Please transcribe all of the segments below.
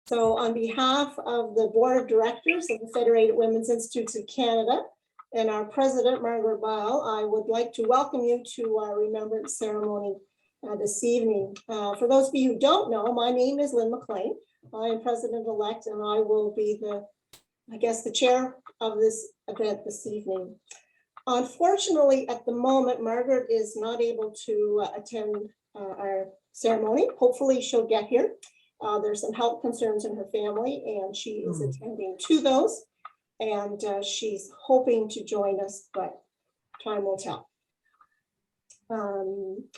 So on behalf of the Board of Directors of the Federated Women's Institutes of Canada and our President, Margaret Bile, I would like to welcome you to our Remembrance ceremony this evening. For those of you who don't know, my name is Lynn McLean. I am President-elect and I will be the chair of this event this evening. Unfortunately, at the moment, Margaret is not able to attend our ceremony. Hopefully she'll get here. There's some health concerns in her family and she is attending to those. And she's hoping to join us, but time will tell.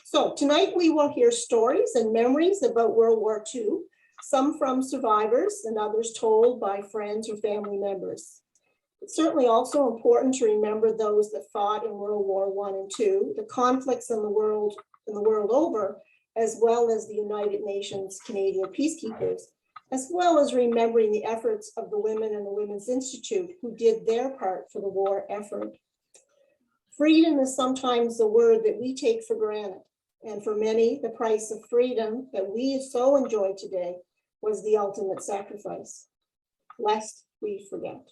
So tonight we will hear stories and memories about World War II, some from survivors and others told by friends or family members. It's certainly also important to remember those that fought in World War I and II, the conflicts in the world over, as well as the United Nations Canadian peacekeepers, as well as remembering the efforts of the women in the Women's Institute who did their part for the war effort. Freedom is sometimes a word that we take for granted, and for many, the price of freedom that we so enjoy today was the ultimate sacrifice, lest we forget.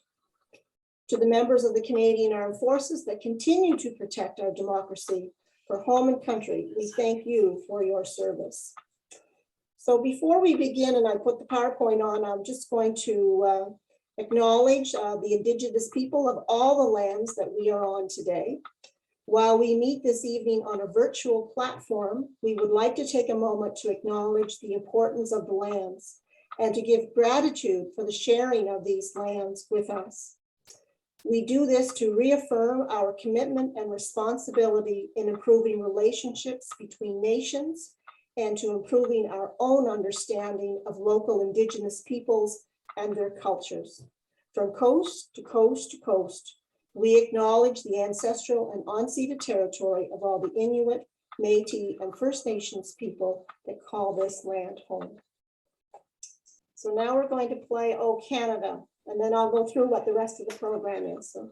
To the members of the Canadian Armed Forces that continue to protect our democracy for home and country, we thank you for your service. So before we begin, and I put the PowerPoint on, I'm just going to acknowledge the Indigenous people of all the lands that we are on today. While we meet this evening on a virtual platform, we would like to take a moment to acknowledge the importance of the lands and to give gratitude for the sharing of these lands with us. We do this to reaffirm our commitment and responsibility in improving relationships between nations and to improving our own understanding of local Indigenous peoples and their cultures. From coast to coast to coast, we acknowledge the ancestral and unceded territory of all the Inuit, Métis, and First Nations people that call this land home. So now we're going to play "Oh Canada," and then I'll go through what the rest of the program is. So.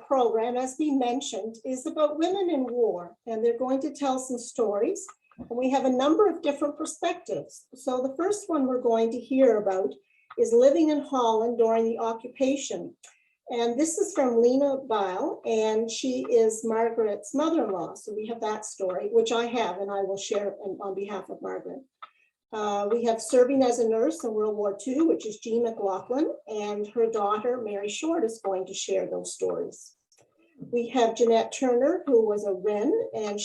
Program, as we mentioned, is about women in war, and they're going to tell some stories. And we have a number of different perspectives. So the first one we're going to hear about is living in Holland during the occupation. And this is from Lena Bile, and she is Margaret's mother-in-law. So we have that story, which I have, and I will share on behalf of Margaret. We have serving as a nurse in World War II, which is Jean McLaughlin, and her daughter, Mary Short, is going to share those stories. We have Jeanette Turner, who was a Wren, and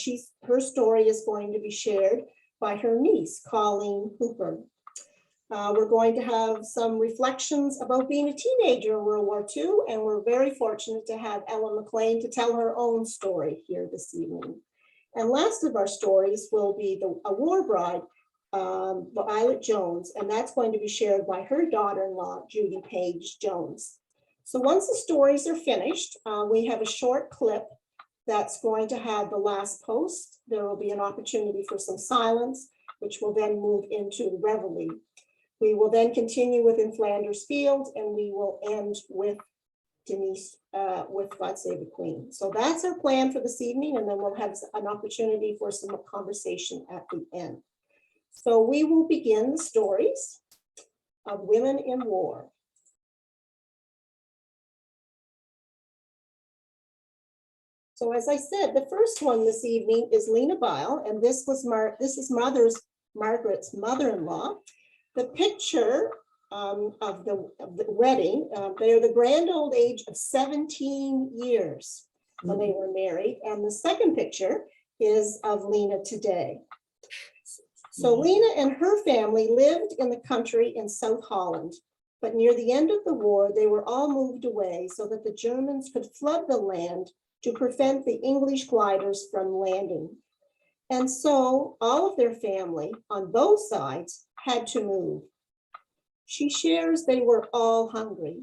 her story is going to be shared by her niece, Colleen Hooper. We're going to have some reflections about being a teenager in World War II, and we're very fortunate to have Ellen McLean to tell her own story here this evening. And last of our stories will be a war bride, Violet Jones, and that's going to be shared by her daughter-in-law, Judy Page Jones. So once the stories are finished, we have a short clip that's going to have the last post. There will be an opportunity for some silence, which will then move into the reveille. We will then continue with In Flanders Fields, and we will end with Denise with God Save the Queen. So that's our plan for this evening, and then we'll have an opportunity for some conversation at the end. So we will begin the stories of women in war. So as I said, the first one this evening is Lena Bile, and this is Margaret's mother-in-law. The picture of the wedding, they're the grand old age of 17 years when they were married. And the second picture is of Lena today. So Lena and her family lived in the country in South Holland, but near the end of the war, they were all moved away so that the Germans could flood the land to prevent the English gliders from landing. And so all of their family on both sides had to move. She shares they were all hungry.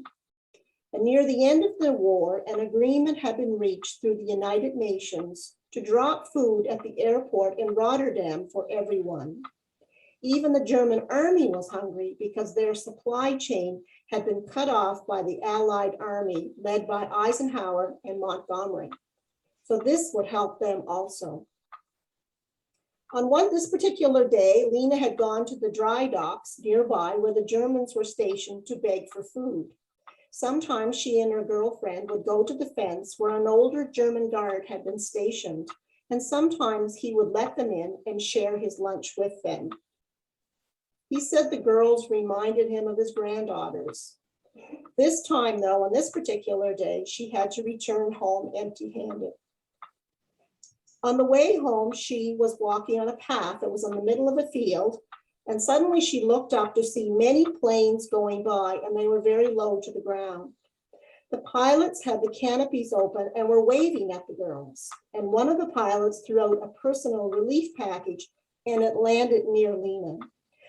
And near the end of the war, an agreement had been reached through the United Nations to drop food at the airport in Rotterdam for everyone. Even the German army was hungry because their supply chain had been cut off by the Allied army led by Eisenhower and Montgomery. So this would help them also. On this particular day, Lena had gone to the dry docks nearby where the Germans were stationed to beg for food. Sometimes she and her girlfriend would go to the fence where an older German guard had been stationed, and sometimes he would let them in and share his lunch with them. He said the girls reminded him of his granddaughters. This time, though, on this particular day, she had to return home empty-handed. On the way home, she was walking on a path that was in the middle of a field, and suddenly she looked up to see many planes going by, and they were very low to the ground. The pilots had the canopies open and were waving at the girls, and one of the pilots threw out a personal relief package, and it landed near Lena.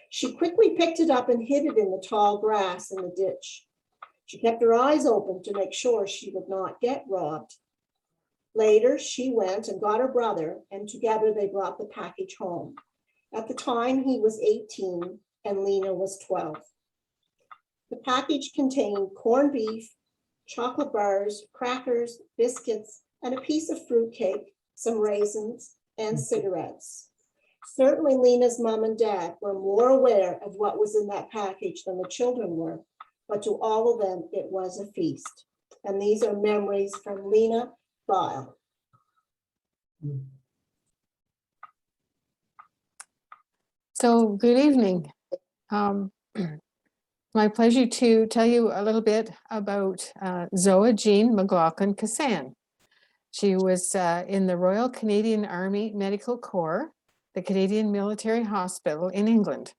She quickly picked it up and hid it in the tall grass in the ditch. She kept her eyes open to make sure she would not get robbed. Later, she went and got her brother, and together they brought the package home. At the time, he was 18 and Lena was 12. The package contained corned beef, chocolate bars, crackers, biscuits, and a piece of fruit cake, some raisins, and cigarettes. Certainly, Lena's mom and dad were more aware of what was in that package than the children were, but to all of them, it was a feast. And these are memories from Lena Bile. So good evening. My pleasure to tell you a little bit about Zoa Jean McLaughlin Cassan. She was in the Royal Canadian Army Medical Corps, the Canadian Military Hospital in England.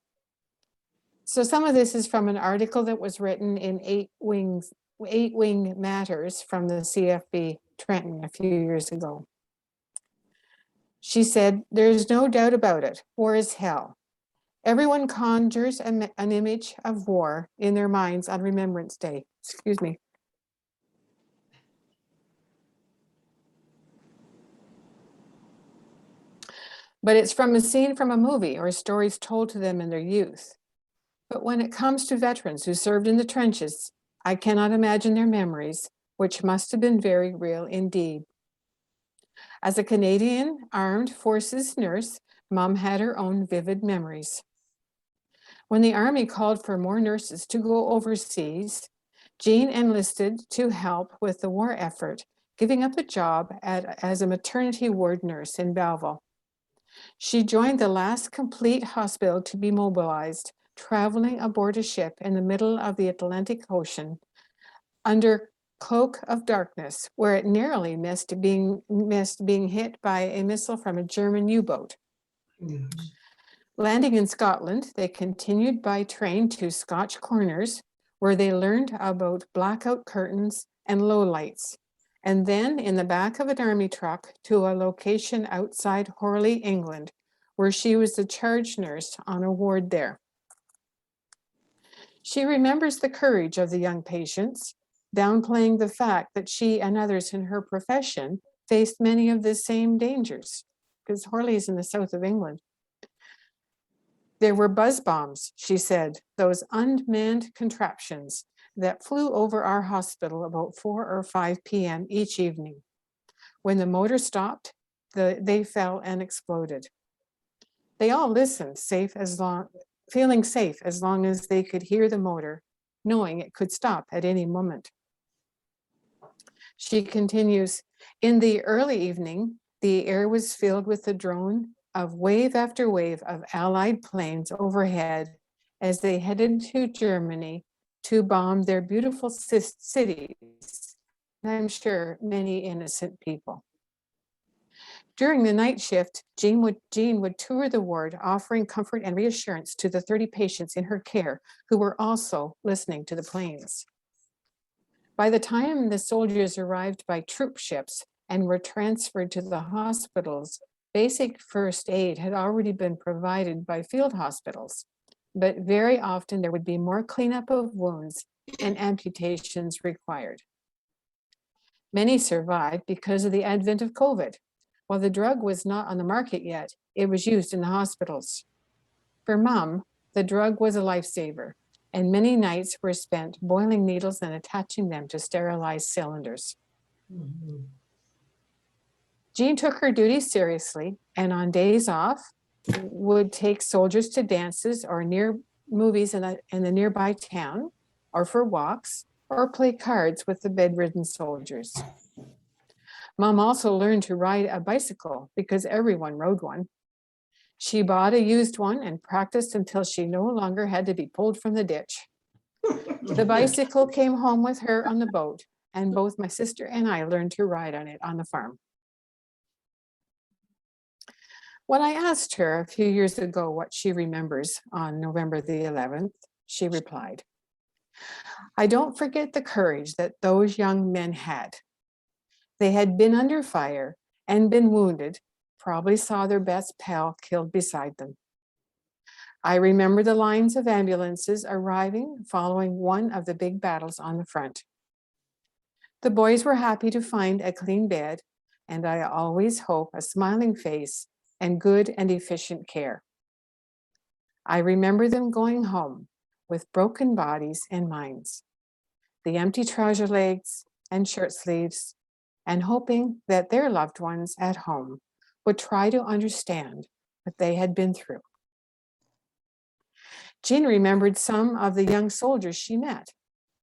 So some of this is from an article that was written in Eight Wing Matters from the CFB Trenton a few years ago. She said, "There's no doubt about it, war is hell. Everyone conjures an image of war in their minds on Remembrance Day." Excuse me. But it's from a scene from a movie or stories told to them in their youth. But when it comes to veterans who served in the trenches, I cannot imagine their memories, which must have been very real indeed. As a Canadian Armed Forces nurse, Mom had her own vivid memories. When the Army called for more nurses to go overseas, Jean enlisted to help with the war effort, giving up a job as a maternity ward nurse in Belleville. She joined the last complete hospital to be mobilized, traveling aboard a ship in the middle of the Atlantic Ocean under cloak of darkness, where it narrowly missed being hit by a missile from a German U-boat. Landing in Scotland, they continued by train to Scotch Corners, where they learned about blackout curtains and lowlights, and then in the back of an army truck to a location outside Horley, England, where she was the charge nurse on a ward there. She remembers the courage of the young patients, downplaying the fact that she and others in her profession faced many of the same dangers, because Horley is in the south of England. There were buzz bombs, she said, those unmanned contraptions that flew over our hospital about 4 or 5 p.m. each evening. When the motor stopped, they fell and exploded. They all listened, feeling safe as long as they could hear the motor, knowing it could stop at any moment. She continues, in the early evening, the air was filled with the drone of wave after wave of Allied planes overhead as they headed to Germany to bomb their beautiful cities, and I'm sure many innocent people. During the night shift, Jean would tour the ward, offering comfort and reassurance to the 30 patients in her care who were also listening to the planes. By the time the soldiers arrived by troop ships and were transferred to the hospitals, basic first aid had already been provided by field hospitals, but very often there would be more cleanup of wounds and amputations required. Many survived because of the advent of COVID. While the drug was not on the market yet, it was used in the hospitals. For Mom, the drug was a lifesaver, and many nights were spent boiling needles and attaching them to sterilized cylinders. Mm-hmm. Jean took her duties seriously, and on days off, would take soldiers to dances or near movies in the nearby town, or for walks, or play cards with the bedridden soldiers. Mom also learned to ride a bicycle because everyone rode one. She bought a used one and practiced until she no longer had to be pulled from the ditch. The bicycle came home with her on the boat, and both my sister and I learned to ride on it on the farm. When I asked her a few years ago what she remembers on November the 11th, she replied, "I don't forget the courage that those young men had. They had been under fire and been wounded, probably saw their best pal killed beside them. I remember the lines of ambulances arriving following one of the big battles on the front. The boys were happy to find a clean bed, and I always hope a smiling face and good and efficient care. I remember them going home with broken bodies and minds, the empty trouser legs and shirt sleeves, and hoping that their loved ones at home would try to understand what they had been through." Jean remembered some of the young soldiers she met: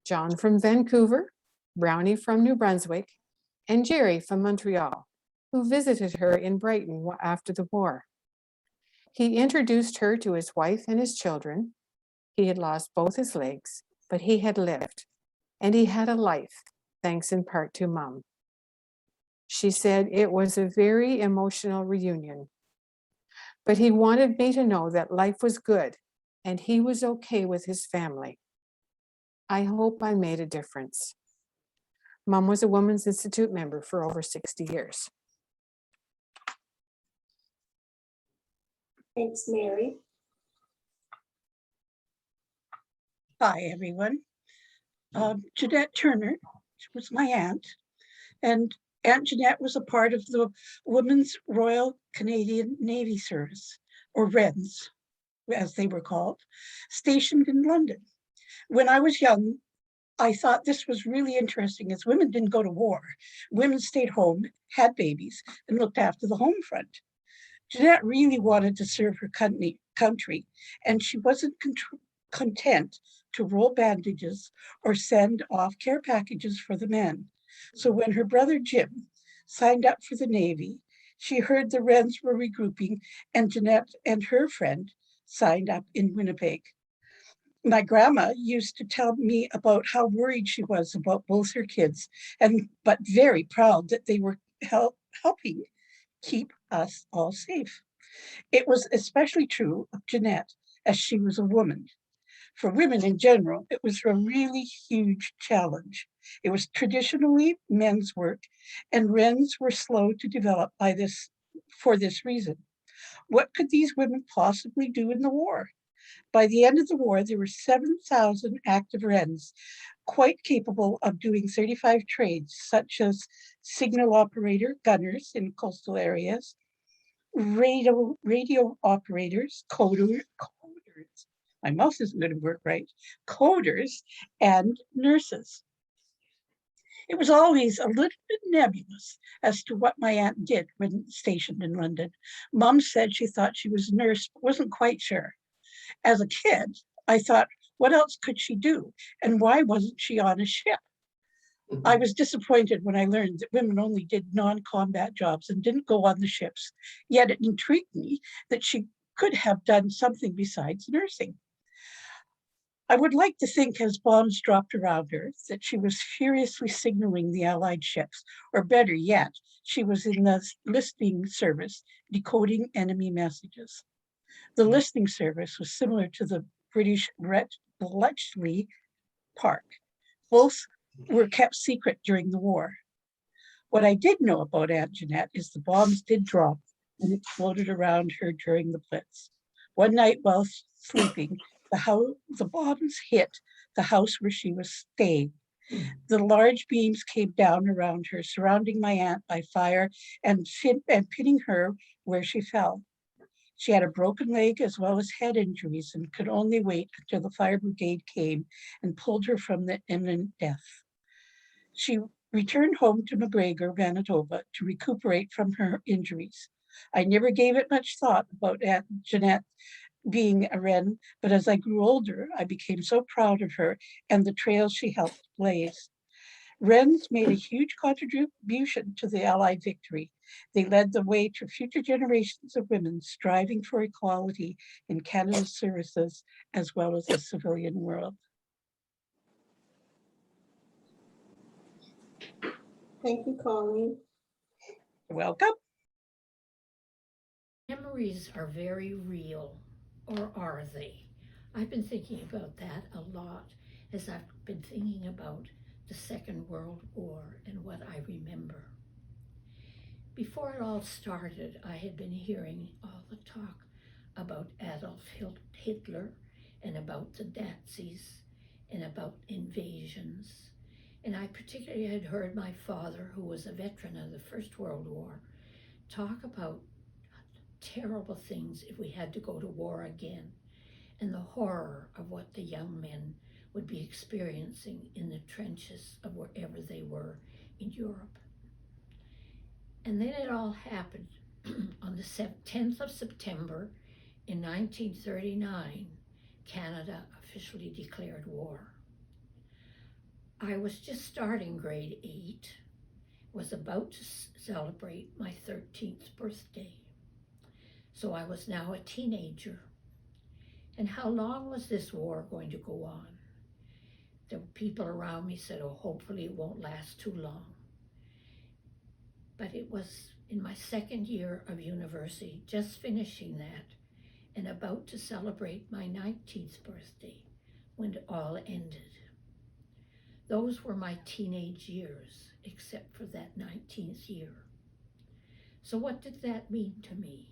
John from Vancouver, Brownie from New Brunswick, and Jerry from Montreal, who visited her in Brighton after the war. He introduced her to his wife and his children. He had lost both his legs, but he had lived, and he had a life, thanks in part to Mom. She said it was a very emotional reunion, but he wanted me to know that life was good and he was okay with his family. I hope I made a difference. Mom was a Women's Institute member for over 60 years. Thanks, Mary. Hi, everyone. Jeanette Turner was my aunt, and Aunt Jeanette was a part of the Women's Royal Canadian Navy Service, or WRENS, as they were called, stationed in London. When I was young, I thought this was really interesting, as women didn't go to war. Women stayed home, had babies, and looked after the home front. Jeanette really wanted to serve her country, and she wasn't content to roll bandages or send off care packages for the men. So when her brother Jim signed up for the Navy, she heard the WRENS were regrouping, and Jeanette and her friend signed up in Winnipeg. My grandma used to tell me about how worried she was about both her kids, but very proud that they were helping keep us all safe. It was especially true of Jeanette, as she was a woman. For women in general, it was a really huge challenge. It was traditionally men's work, and WRENS were slow to develop for this reason. What could these women possibly do in the war? By the end of the war, there were 7,000 active WRENS, quite capable of doing 35 trades, such as signal operator, gunners in coastal areas, radio operators, coders, my mouth isn't going to work right, coders, and nurses. It was always a little bit nebulous as to what my aunt did when stationed in London. Mom said she thought she was a nurse, but wasn't quite sure. As a kid, I thought, what else could she do? And why wasn't she on a ship? I was disappointed when I learned that women only did non-combat jobs and didn't go on the ships. Yet it intrigued me that she could have done something besides nursing. I would like to think, as bombs dropped around her, that she was furiously signaling the Allied ships, or better yet, she was in the listening service decoding enemy messages. The listening service was similar to the British Bletchley Park. Both were kept secret during the war. What I did know about Aunt Jeanette is the bombs did drop and exploded around her during the Blitz. One night while sleeping, the bombs hit the house where she was staying. The large beams came down around her, surrounding my aunt by fire and pinning her where she fell. She had a broken leg as well as head injuries and could only wait until the fire brigade came and pulled her from the imminent death. She returned home to McGregor, Manitoba, to recuperate from her injuries. I never gave it much thought about Aunt Jeanette being a Wren, but as I grew older, I became so proud of her and the trails she helped blaze. Wrens made a huge contribution to the Allied victory. They led the way to future generations of women striving for equality in Canada's services as well as the civilian world. Thank you, Colleen. You're welcome. Memories are very real, or are they? I've been thinking about that a lot as I've been thinking about the Second World War and what I remember. Before it all started, I had been hearing all the talk about Adolf Hitler and about the Nazis and about invasions. And I particularly had heard my father, who was a veteran of the First World War, talk about terrible things if we had to go to war again, and the horror of what the young men would be experiencing in the trenches of wherever they were in Europe. And then it all happened. On the 10th of September in 1939, Canada officially declared war. I was just starting grade 8, was about to celebrate my 13th birthday. So I was now a teenager. And how long was this war going to go on? The people around me said, oh, hopefully it won't last too long. But it was in my second year of university, just finishing that, and about to celebrate my 19th birthday, when it all ended. Those were my teenage years, except for that 19th year. So what did that mean to me?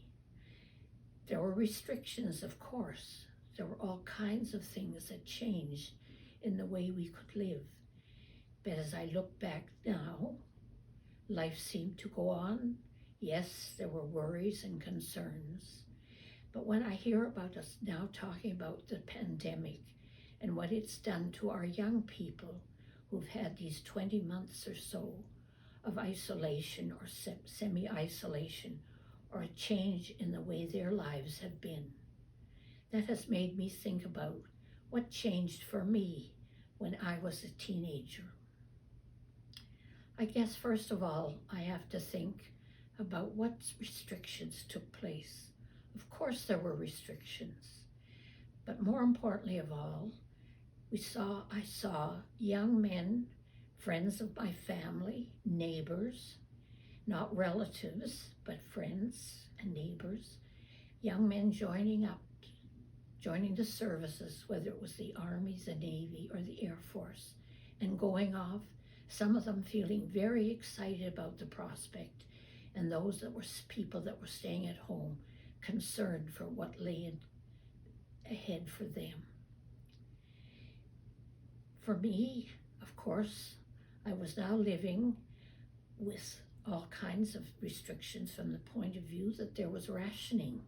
There were restrictions, of course. There were all kinds of things that changed in the way we could live. But as I look back now, life seemed to go on. Yes, there were worries and concerns. But when I hear about us now talking about the pandemic and what it's done to our young people who've had these 20 months or so of isolation or semi-isolation, or a change in the way their lives have been, that has made me think about what changed for me when I was a teenager. I guess first of all, I have to think about what restrictions took place. Of course there were restrictions, but more importantly of all, I saw young men, friends of my family, neighbors, not relatives, but friends and neighbors, young men joining the services, whether it was the Army, the Navy, or the Air Force, and going off, some of them feeling very excited about the prospect, and those that were people that were staying at home, concerned for what lay ahead for them. For me, of course, I was now living with all kinds of restrictions from the point of view that there was rationing.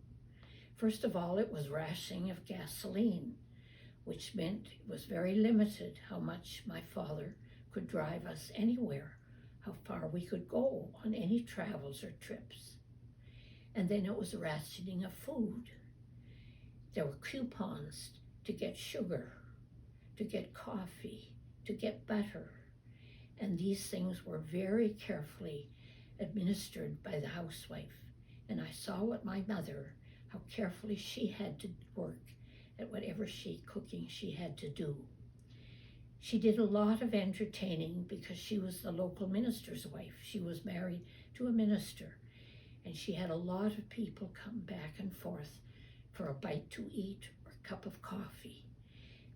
First of all, it was rationing of gasoline. which meant it was very limited how much my father could drive us anywhere, how far we could go on any travels or trips. And then it was rationing of food. There were coupons to get sugar, to get coffee, to get butter. And these things were very carefully administered by the housewife. And I saw what my mother, how carefully she had to work at whatever cooking she had to do. She did a lot of entertaining because she was the local minister's wife. She was married to a minister, and she had a lot of people come back and forth for a bite to eat or a cup of coffee.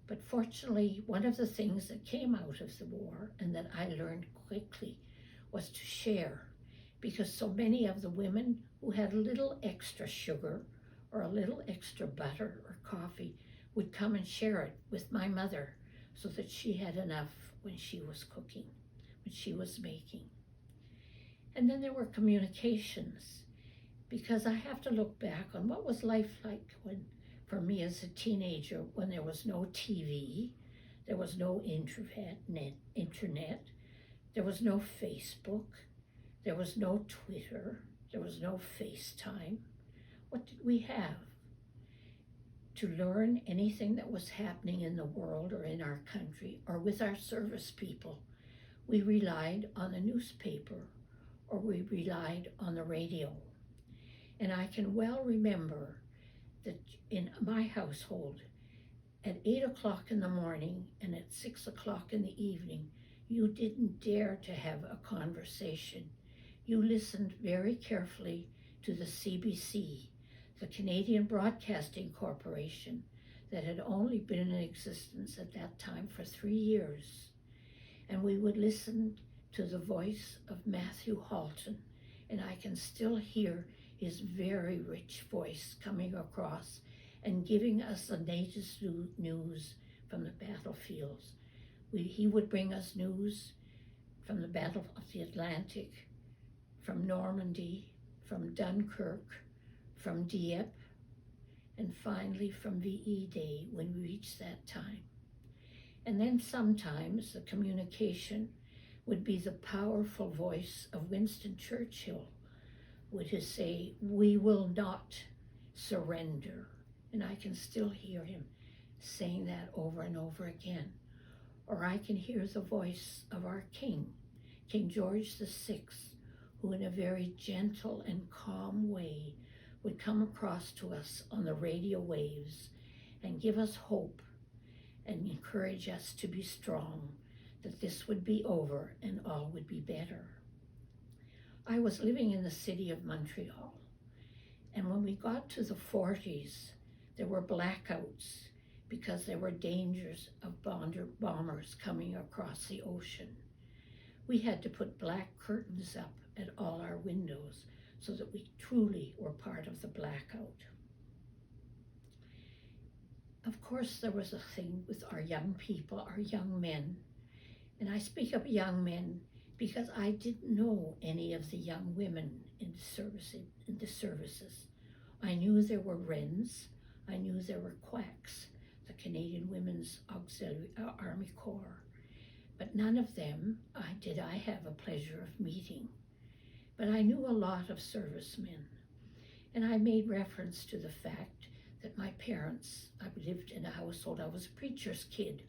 But fortunately, one of the things that came out of the war and that I learned quickly was to share, because so many of the women who had a little extra sugar or a little extra butter or coffee would come and share it with my mother so that she had enough when she was cooking, when she was making. And then there were communications, because I have to look back on what was life like for me as a teenager, when there was no TV, there was no internet, there was no Facebook, there was no Twitter, there was no FaceTime. What did we have? To learn anything that was happening in the world or in our country or with our service people, we relied on the newspaper or we relied on the radio. And I can well remember that in my household, at 8 o'clock in the morning and at 6 o'clock in the evening, you didn't dare to have a conversation. You listened very carefully to the CBC, the Canadian Broadcasting Corporation, that had only been in existence at that time for 3 years. And we would listen to the voice of Matthew Halton, and I can still hear his very rich voice coming across and giving us the latest news from the battlefields. He would bring us news from the Battle of the Atlantic, from Normandy, from Dunkirk, from Dieppe, and finally from VE Day when we reached that time. And then sometimes the communication would be the powerful voice of Winston Churchill, would say, "We will not surrender." And I can still hear him saying that over and over again. Or I can hear the voice of our King, King George VI, who in a very gentle and calm way would come across to us on the radio waves and give us hope and encourage us to be strong, that this would be over and all would be better. I was living in the city of Montreal, and when we got to the 40s, there were blackouts because there were dangers of bombers coming across the ocean. We had to put black curtains up at all our windows so that we truly were part of the blackout. Of course, there was a thing with our young people, our young men, and I speak of young men because I didn't know any of the young women in the services. I knew there were Wrens, I knew there were Quacks, the Canadian Women's Auxiliary Army Corps, but none of them did I have a pleasure of meeting. But I knew a lot of servicemen, and I made reference to the fact that my parents, I lived in a household, I was a preacher's kid,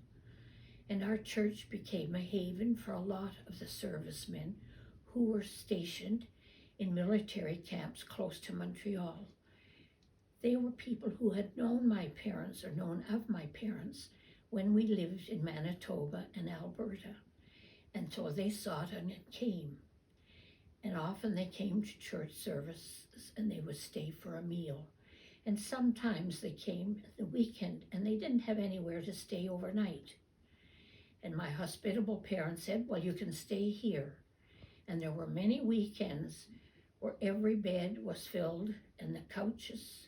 and our church became a haven for a lot of the servicemen who were stationed in military camps close to Montreal. They were people who had known my parents or known of my parents when we lived in Manitoba and Alberta. And so they saw it and it came. And often they came to church services and they would stay for a meal. And sometimes they came the weekend and they didn't have anywhere to stay overnight. And my hospitable parents said, "Well, you can stay here." And there were many weekends where every bed was filled and the couches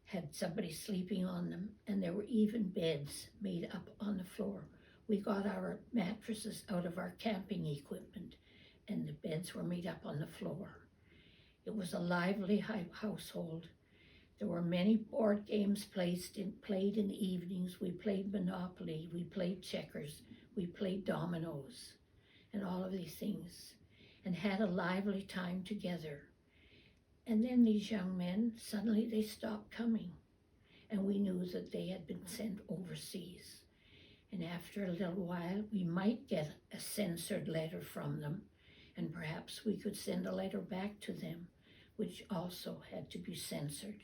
had somebody sleeping on them, and there were even beds made up on the floor. We got our mattresses out of our camping equipment, and the beds were made up on the floor. It was a lively household. There were many board games played in the evenings. We played Monopoly, we played checkers, we played dominoes, and all of these things, and had a lively time together. And then these young men, suddenly they stopped coming, and we knew that they had been sent overseas. And after a little while, we might get a censored letter from them, and perhaps we could send a letter back to them, which also had to be censored.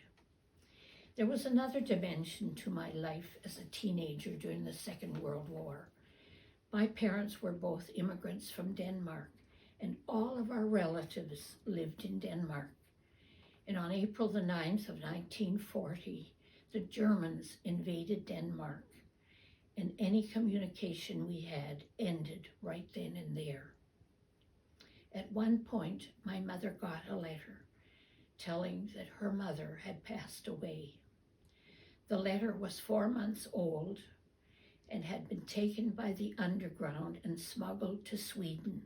There was another dimension to my life as a teenager during the Second World War. My parents were both immigrants from Denmark, and all of our relatives lived in Denmark. And on April the 9th of 1940, the Germans invaded Denmark, and any communication we had ended right then and there. At one point, my mother got a letter telling that her mother had passed away. The letter was 4 months old and had been taken by the underground and smuggled to Sweden.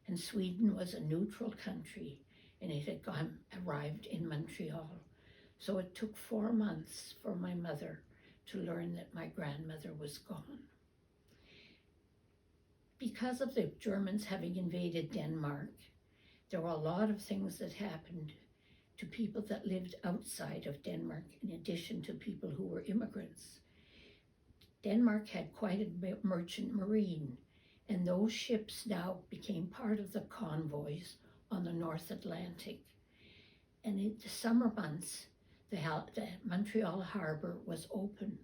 And Sweden was a neutral country, and it had arrived in Montreal. So it took 4 months for my mother to learn that my grandmother was gone. Because of the Germans having invaded Denmark, there were a lot of things that happened to people that lived outside of Denmark, in addition to people who were immigrants. Denmark had quite a merchant marine, and those ships now became part of the convoys on the North Atlantic. And in the summer months, the Montreal harbor was open,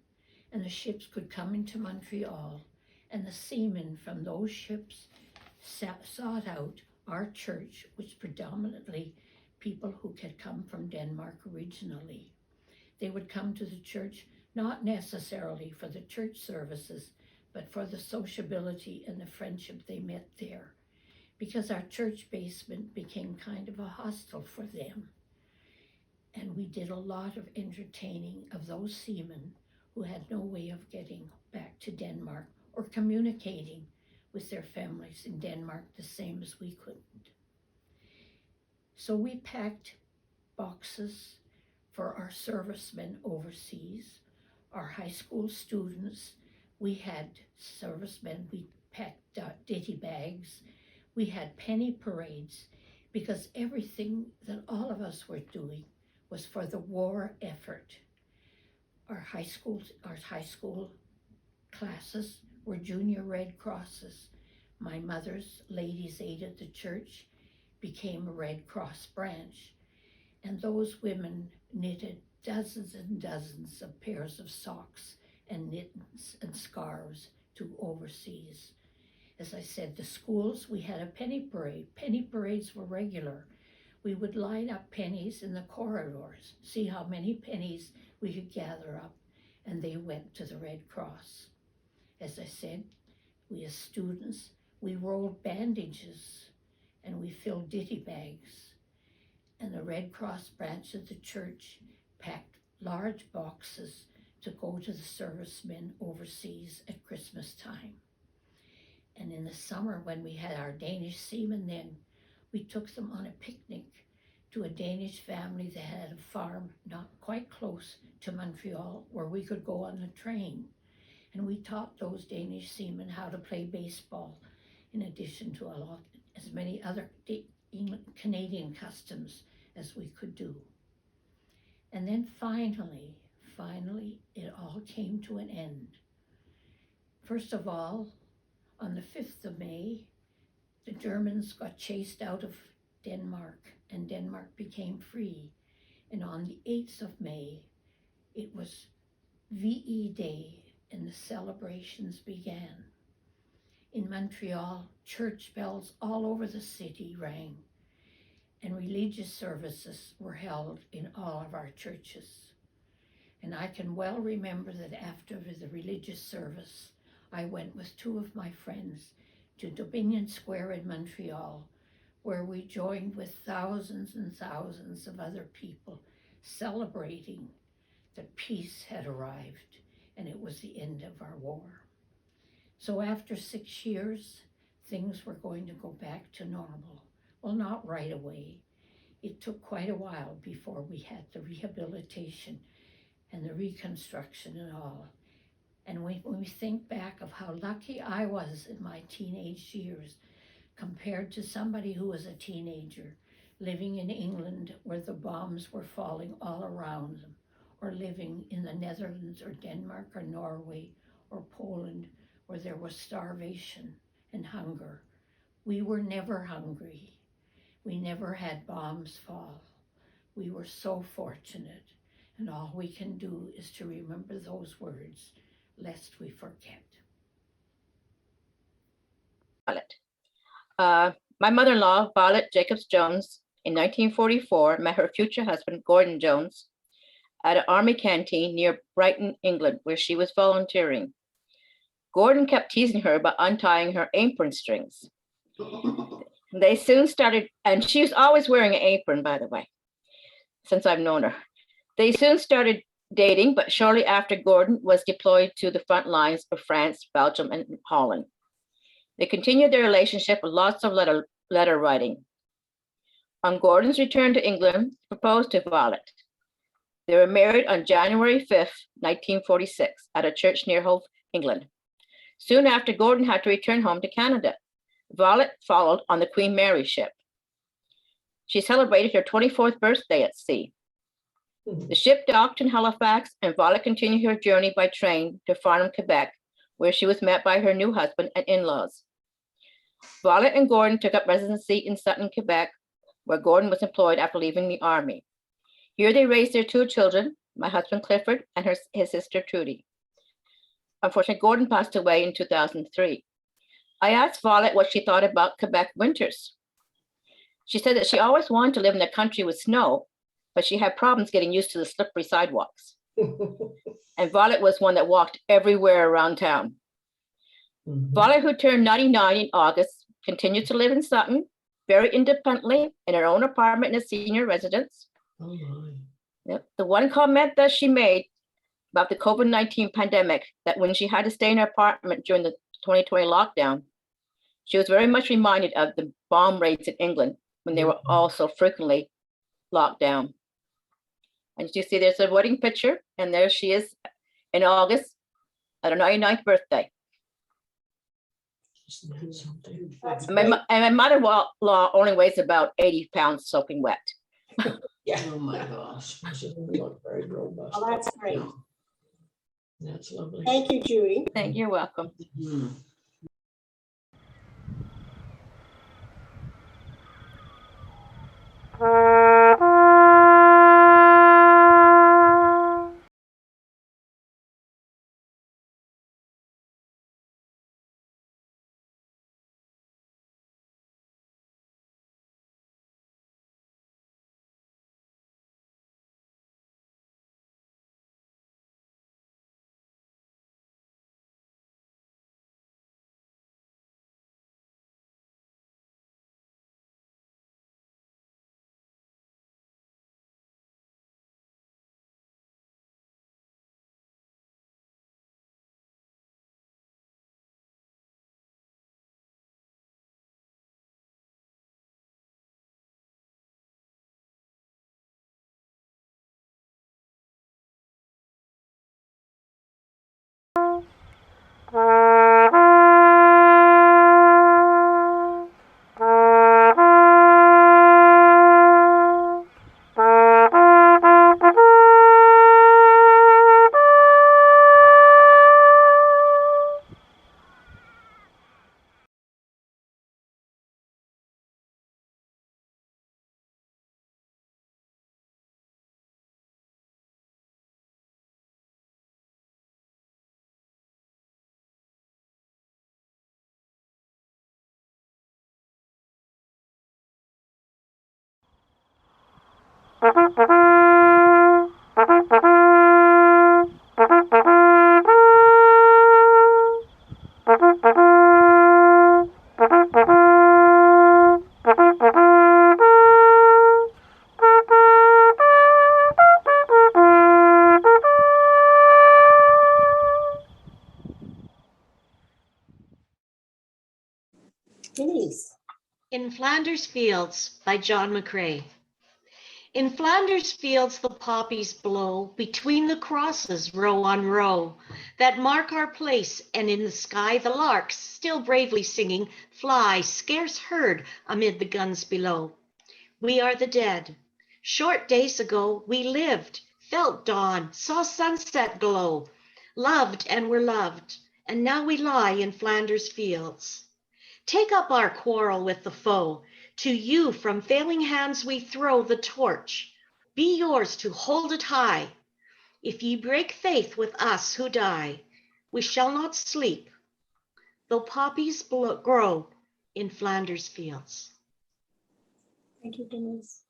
and the ships could come into Montreal, and the seamen from those ships sought out our church, which predominantly people who had come from Denmark originally. They would come to the church not necessarily for the church services, but for the sociability and the friendship they met there, because our church basement became kind of a hostel for them. And we did a lot of entertaining of those seamen who had no way of getting back to Denmark or communicating with their families in Denmark the same as we couldn't. So we packed boxes for our servicemen overseas, our high school students. We had servicemen, we packed ditty bags, we had penny parades, because everything that all of us were doing was for the war effort. Our high school classes were junior Red Crosses. My mother's Ladies' Aid at the church became a Red Cross branch, and those women knitted dozens and dozens of pairs of socks and mittens and scarves to overseas. As I said, the schools, we had a penny parade. Penny parades were regular. We would line up pennies in the corridors, see how many pennies we could gather up, and they went to the Red Cross. As I said, we as students, we rolled bandages and we filled ditty bags. And the Red Cross branch of the church packed large boxes to go to the servicemen overseas at Christmas time. And in the summer, when we had our Danish seamen then, we took them on a picnic to a Danish family that had a farm not quite close to Montreal where we could go on the train. And we taught those Danish seamen how to play baseball, in addition to as many other Canadian customs as we could do. And then finally, it all came to an end. First of all, on the 5th of May, the Germans got chased out of Denmark, and Denmark became free. And on the 8th of May, it was VE Day, and the celebrations began. In Montreal, church bells all over the city rang, and religious services were held in all of our churches. And I can well remember that after the religious service, I went with 2 of my friends to Dominion Square in Montreal, where we joined with thousands and thousands of other people celebrating that peace had arrived and it was the end of our war. So after 6 years, things were going to go back to normal. Well, not right away. it took quite a while before we had the rehabilitation and the reconstruction and all. And when we think back of how lucky I was in my teenage years compared to somebody who was a teenager living in England where the bombs were falling all around them, or living in the Netherlands or Denmark or Norway or Poland where there was starvation and hunger. We were never hungry. We never had bombs fall. We were so fortunate, and all we can do is to remember those words, lest we forget. Violet. My mother-in-law, Violet Jacobs Jones, in 1944, met her future husband, Gordon Jones, at an army canteen near Brighton, England, where she was volunteering. Gordon kept teasing her about untying her apron strings. They soon started, and she was always wearing an apron, by the way, since I've known her. They soon started dating, but shortly after, Gordon was deployed to the front lines of France, Belgium, and Holland. They continued their relationship with lots of letter writing. On Gordon's return to England, he proposed to Violet. They were married on January 5th, 1946, at a church near Hove, England. Soon after, Gordon had to return home to Canada. Violet followed on the Queen Mary ship. She celebrated her 24th birthday at sea. The ship docked in Halifax, and Violet continued her journey by train to Farnham, Quebec, where she was met by her new husband and in-laws. Violet and Gordon took up residency in Sutton, Quebec, where Gordon was employed after leaving the army. Here they raised their two children, my husband Clifford and his sister Trudy. Unfortunately, Gordon passed away in 2003. I asked Violet what she thought about Quebec winters. She said that she always wanted to live in a country with snow, but she had problems getting used to the slippery sidewalks. And Violet was one that walked everywhere around town. Violet, who turned 99 in August, continued to live in Sutton very independently in her own apartment in a senior residence. Oh my. Yep. The one comment that she made about the COVID-19 pandemic, that when she had to stay in her apartment during the 2020 lockdown, she was very much reminded of the bomb raids in England when they were also frequently locked down. And you see there's a wedding picture, and there she is in August at her 99th birthday. Isn't that something? That's And great. my mother-in-law only weighs about 80 pounds soaking wet. Yeah. Oh my gosh. She doesn't look very robust. Well, that's great. No. That's lovely. Thank you, Judy. Thank you. You're welcome. Mhm. Denise. In Flanders Fields by John McCrae. In Flanders fields the poppies blow, between the crosses row on row, that mark our place, and in the sky the larks, still bravely singing, fly, scarce heard amid the guns below. We are the dead. Short days ago we lived, felt dawn, saw sunset glow, loved and were loved, and now we lie in Flanders fields. Take up our quarrel with the foe. To you from failing hands we throw the torch. Be yours to hold it high. If ye break faith with us who die, we shall not sleep, though poppies grow in Flanders fields. Thank you, Denise.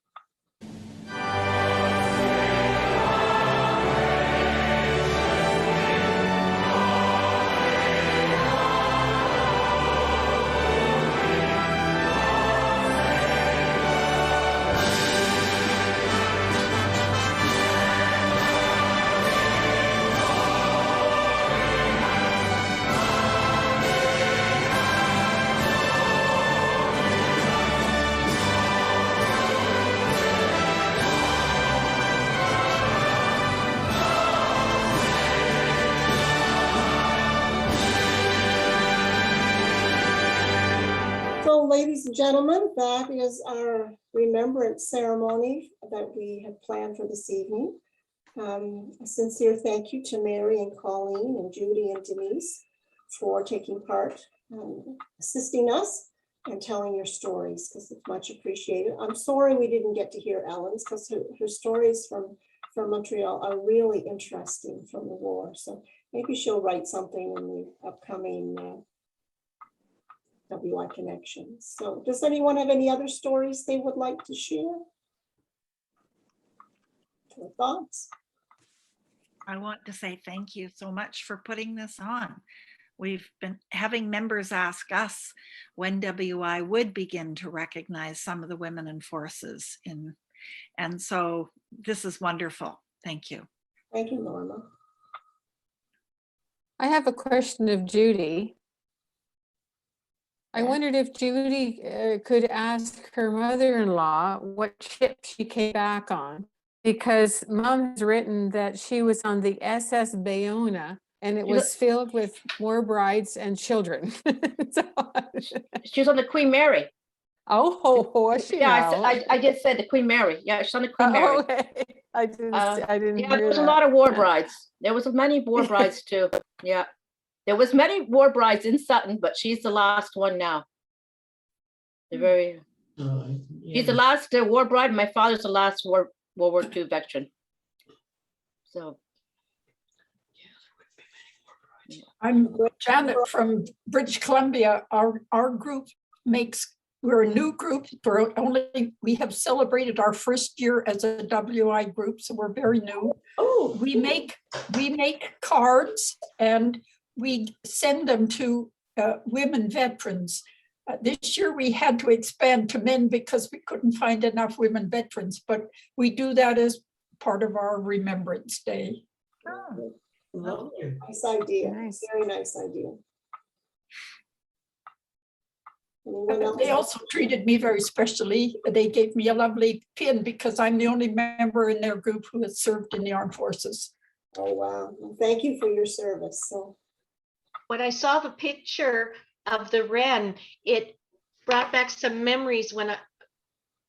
So, ladies and gentlemen, that is our remembrance ceremony that we have planned for this evening. A sincere thank you to Mary and Colleen and Judy and Denise for taking part, assisting us and telling your stories, because it's much appreciated. I'm sorry we didn't get to hear Ellen's, because her stories from Montreal are really interesting from the war. So maybe she'll write something in the upcoming FWIC connections. So does anyone have any other stories they would like to share? Or thoughts? I want to say thank you so much for putting this on. We've been having members ask us when WI would begin to recognize some of the women in forces and so this is wonderful. Thank you. Thank you, Norma. I have a question of Judy. I Yeah. wondered if Judy could ask her mother-in-law what ship she came back on, because Mom has written that she was on the SS Bayona and it was filled with war brides and children. So, She was on the Queen Mary. oh, was she? Yeah, now? I just said the Queen Mary. Yeah, she's on the Queen Mary. Okay. I didn't Yeah, there hear was that. a lot of war brides. There was many war brides too. Yeah, there was many war brides in Sutton, but she's the last one now. The very, she's the last war bride. My father's the last World War II veteran. So. I'm Janet from British Columbia. Our group we're a new group. We have celebrated our first year as a WI group, so we're very new. Oh, We make cards and we send them to women veterans. This year we had to expand to men because we couldn't find enough women veterans, but we do that as part of our Remembrance Day. Oh, lovely. Nice idea. Nice. Very nice idea. Anyone else? They also treated me very specially. They gave me a lovely pin because I'm the only member in their group who has served in the armed forces. Oh, wow. Well, thank you for your service. So, When I saw the picture of the wren, it brought back some memories when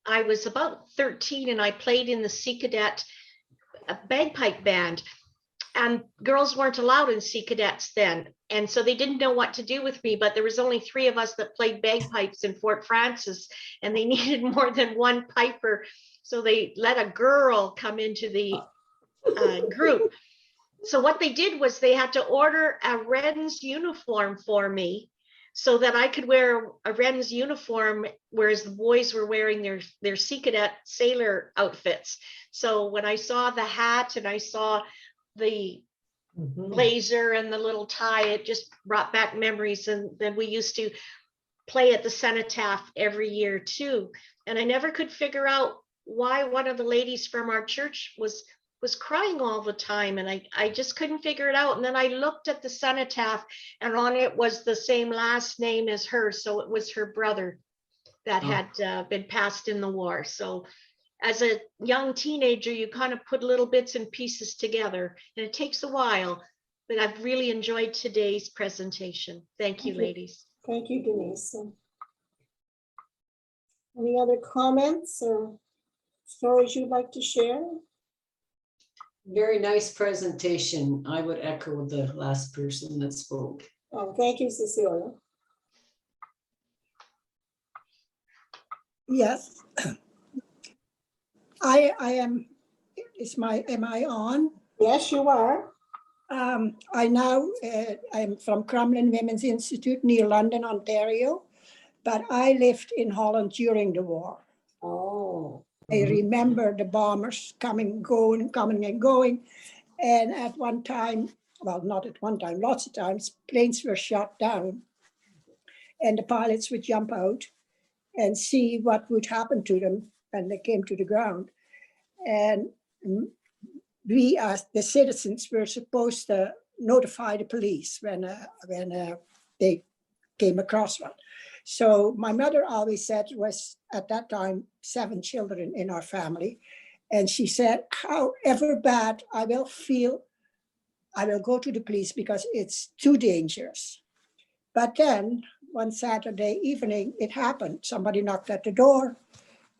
I was about 13 and I played in the Sea Cadet bagpipe band. And girls weren't allowed in Sea Cadets then. And so they didn't know what to do with me, but there was only 3 of us that played bagpipes in Fort Francis and they needed more than one piper. So they let a girl come into the group. So what they did was they had to order a Wren's uniform for me so that I could wear a Wren's uniform, whereas the boys were wearing their Sea Cadet sailor outfits. So when I saw the hat and I saw the blazer and the little tie, it just brought back memories. And then we used to play at the cenotaph every year too. And I never could figure out why one of the ladies from our church was crying all the time. And I just couldn't figure it out. And then I looked at the cenotaph and on it was the same last name as her. So it was her brother that had been passed in the war. So as a young teenager, you kind of put little bits and pieces together, and it takes a while, but I've really enjoyed today's presentation. Thank you, Thank you. ladies. Thank you, Denise. Any other comments or stories you'd like to share? Very nice presentation. I would echo the last person that spoke. Oh, thank you, Cecilia. Yes. I am, am I on? Yes, you are. I'm from Crumlin Women's Institute near London, Ontario, but I lived in Holland during the war. Oh. I remember the bombers coming and going. And at one time, well, not at one time, lots of times, planes were shot down and the pilots would jump out and see what would happen to them when they came to the ground. And we, as the citizens, were supposed to notify the police when they came across one. So my mother always said, was at that time 7 children in our family, and she said, however bad I will feel, I will go to the police because it's too dangerous. But then one Saturday evening, it happened. Somebody knocked at the door,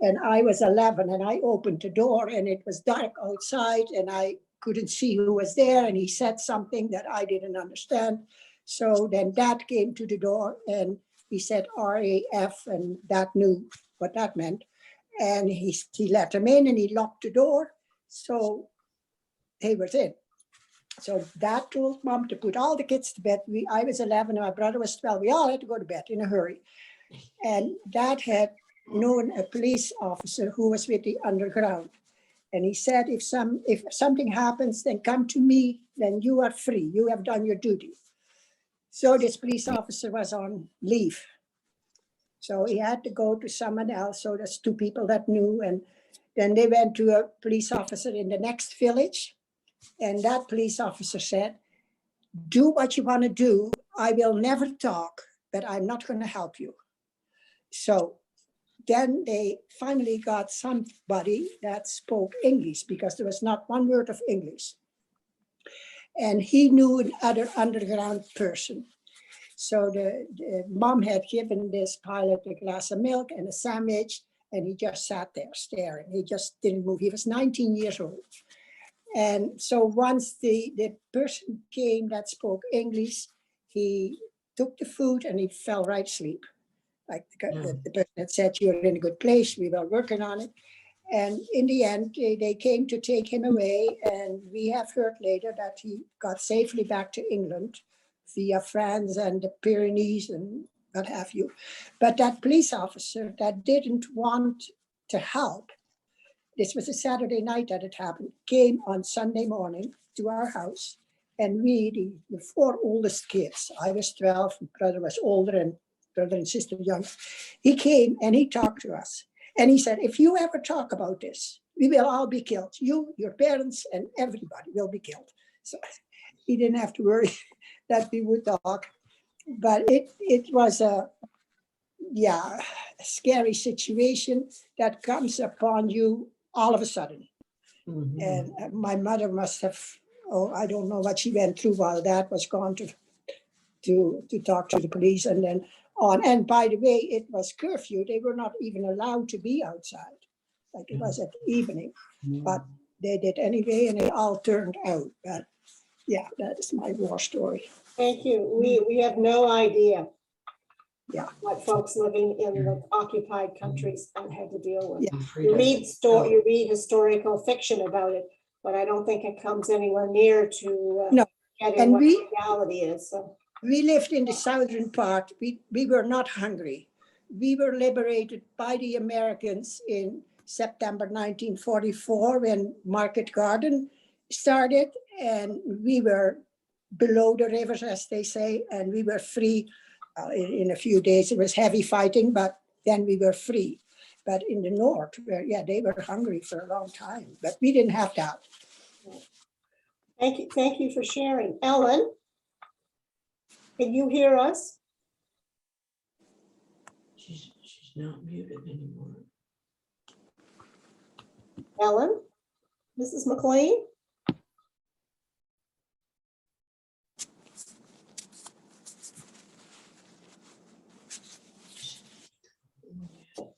and I was 11, and I opened the door, and it was dark outside, and I couldn't see who was there, and he said something that I didn't understand. So then Dad came to the door, and he said RAF, and Dad knew what that meant. And he let him in, and he locked the door, so he was in. So Dad told Mom to put all the kids to bed. I was 11, and my brother was 12. We all had to go to bed in a hurry. And Dad had known a police officer who was with the underground. And he said, if something happens, then come to me, then you are free. You have done your duty. So this police officer was on leave. So he had to go to someone else. So there's 2 people that knew. And then they went to a police officer in the next village. And that police officer said, do what you want to do. I will never talk, but I'm not going to help you. So then they finally got somebody that spoke English, because there was not one word of English. And he knew another underground person. So the mom had given this pilot a glass of milk and a sandwich, and he just sat there staring. He just didn't move. He was 19 years old. And so once the person came that spoke English, he took the food and he fell right asleep. Like the person had said, you're in a good place, we were working on it. And in the end, they came to take him away. And we have heard later that he got safely back to England via France and the Pyrenees and what have you. But that police officer that didn't want to help, this was a Saturday night that it happened, came on Sunday morning to our house. And we, the 4 oldest kids, I was 12, my brother was older, and brother and sister young. He came and he talked to us. And he said, if you ever talk about this, we will all be killed. You, your parents, and everybody will be killed. So he didn't have to worry that we would talk. But it was a scary situation that comes upon you all of a sudden. Mm-hmm. And my mother must have, I don't know what she went through while Dad was gone to talk to the police and then on. And by the way, it was curfew. They were not even allowed to be outside. Like it was at the evening, but they did anyway, and it all turned out. But yeah, that is my war story. Thank you. We have no idea what folks living in the occupied countries had to deal with. Yeah. You read historical fiction about it, but I don't think it comes anywhere near to getting what reality is. So. We lived in the southern part. We were not hungry. We were liberated by the Americans in September 1944 when Market Garden started, and we were below the rivers, as they say, and we were free. In a few days, it was heavy fighting, but then we were free. But in the north, where they were hungry for a long time, but we didn't have that. Thank you for sharing. Ellen, can you hear us? She's not muted anymore. Ellen, Mrs. McLean?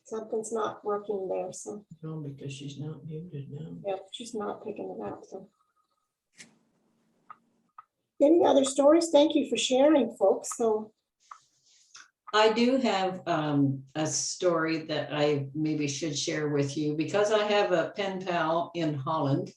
Something's not working there, so, No, because she's not muted now. yeah, she's not picking it up, so. Any other stories? Thank you for sharing, folks, so. I do have a story that I maybe should share with you because I have a pen pal in Holland.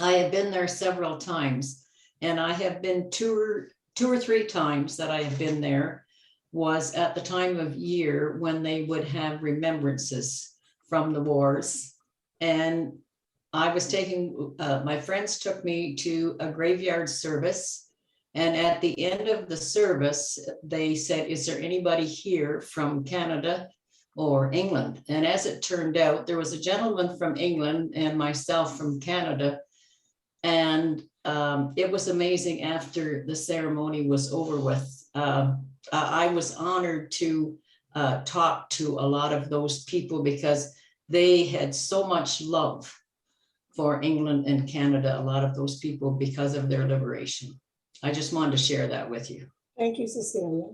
I have been there several times, and I have been two or three times that I have been there was at the time of year when they would have remembrances from the wars. And I was taking, my friends took me to a graveyard service. And at the end of the service, they said, is there anybody here from Canada or England? And as it turned out, there was a gentleman from England and myself from Canada. And it was amazing after the ceremony was over with. I was honored to talk to a lot of those people because they had so much love for England and Canada, a lot of those people, because of their liberation. I just wanted to share that with you. Thank you, Cecilia.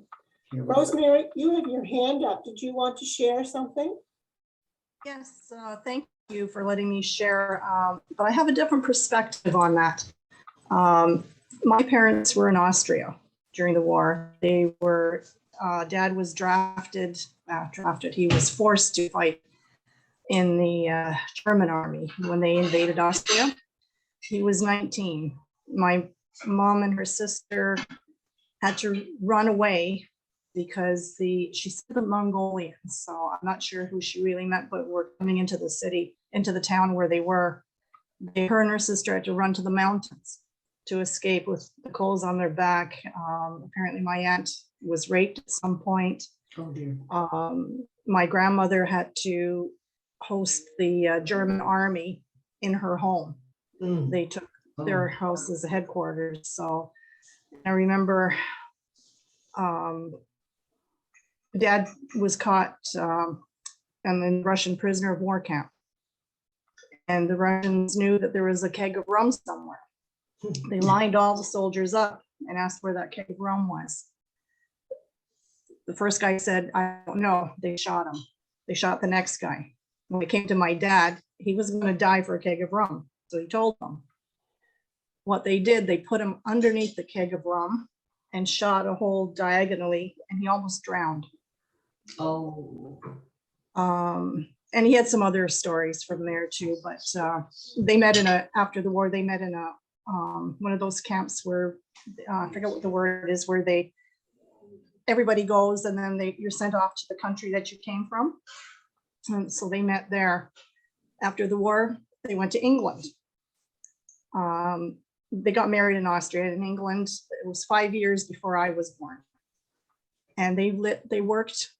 You're welcome. Rosemary, you have your hand up. Did you want to share something? Yes, thank you for letting me share, but I have a different perspective on that. My parents were in Austria during the war. They were, Dad was drafted, he was forced to fight in the German army when they invaded Austria. He was 19. My mom and her sister had to run away because she's the Mongolians, so I'm not sure who she really meant, but were coming into the city, into the town where they were. Her and her sister had to run to the mountains to escape with the clothes on their back. Apparently my aunt was raped at some point. Oh dear. My grandmother had to host the German army in her home. They took their house as a headquarters. So I remember Dad was caught in the Russian prisoner of war camp. And the Russians knew that there was a keg of rum somewhere. They lined all the soldiers up and asked where that keg of rum was. The first guy said, I don't know. They shot him. They shot the next guy. When it came to my dad, he was going to die for a keg of rum. So he told them. What they did, they put him underneath the keg of rum and shot a hole diagonally, and he almost drowned. Oh. And he had some other stories from there too, but they met after the war, they met in a one of those camps where I forget what the word is, where everybody goes and then you're sent off to the country that you came from. And so they met there. After the war, they went to England. They got married in Austria and in England. It was 5 years before I was born. And they worked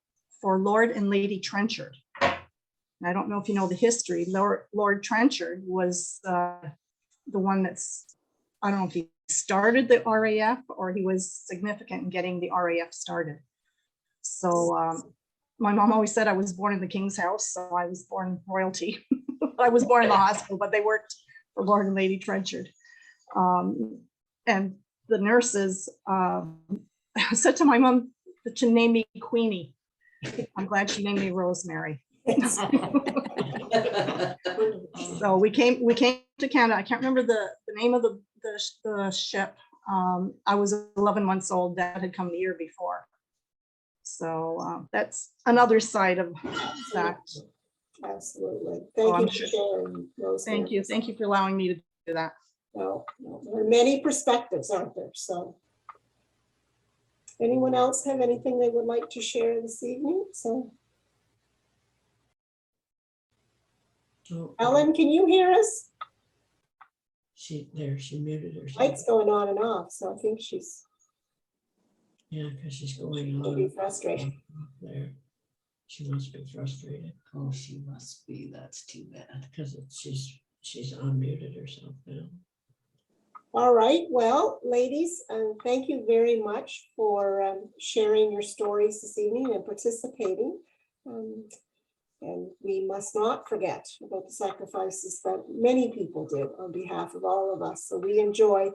for Lord and Lady Trenchard. And I don't know if you know the history. Lord Trenchard was the one I don't know if he started the RAF or he was significant in getting the RAF started. So my mom always said I was born in the king's house, so I was born royalty. I was born in the hospital, but they worked for Lord and Lady Trenchard. And the nurses said to my mom to name me Queenie. I'm glad she named me Rosemary. So we came to Canada. I can't remember the name of the ship. I was 11 months old. Dad had come the year before. So that's another side of that. Absolutely. Thank you for sharing, Rosemary. Thank you for allowing me to do that. No, there are many perspectives, aren't there? So anyone else have anything they would like to share this evening? So Ellen, can you hear us? She muted herself. Light's going on and off, so I think she's because she's going maybe frustrated. There. She must be frustrated. Oh, she must be. That's too bad because she's unmuted herself now. All right, well, ladies, thank you very much for sharing your stories this evening and participating. And we must not forget about the sacrifices that many people did on behalf of all of us. So we enjoy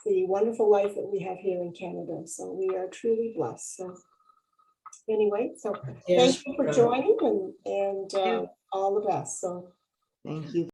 the wonderful life that we have here in Canada. So we are truly blessed. So anyway, so Yes, thank you for joining and all the best. So Thank you.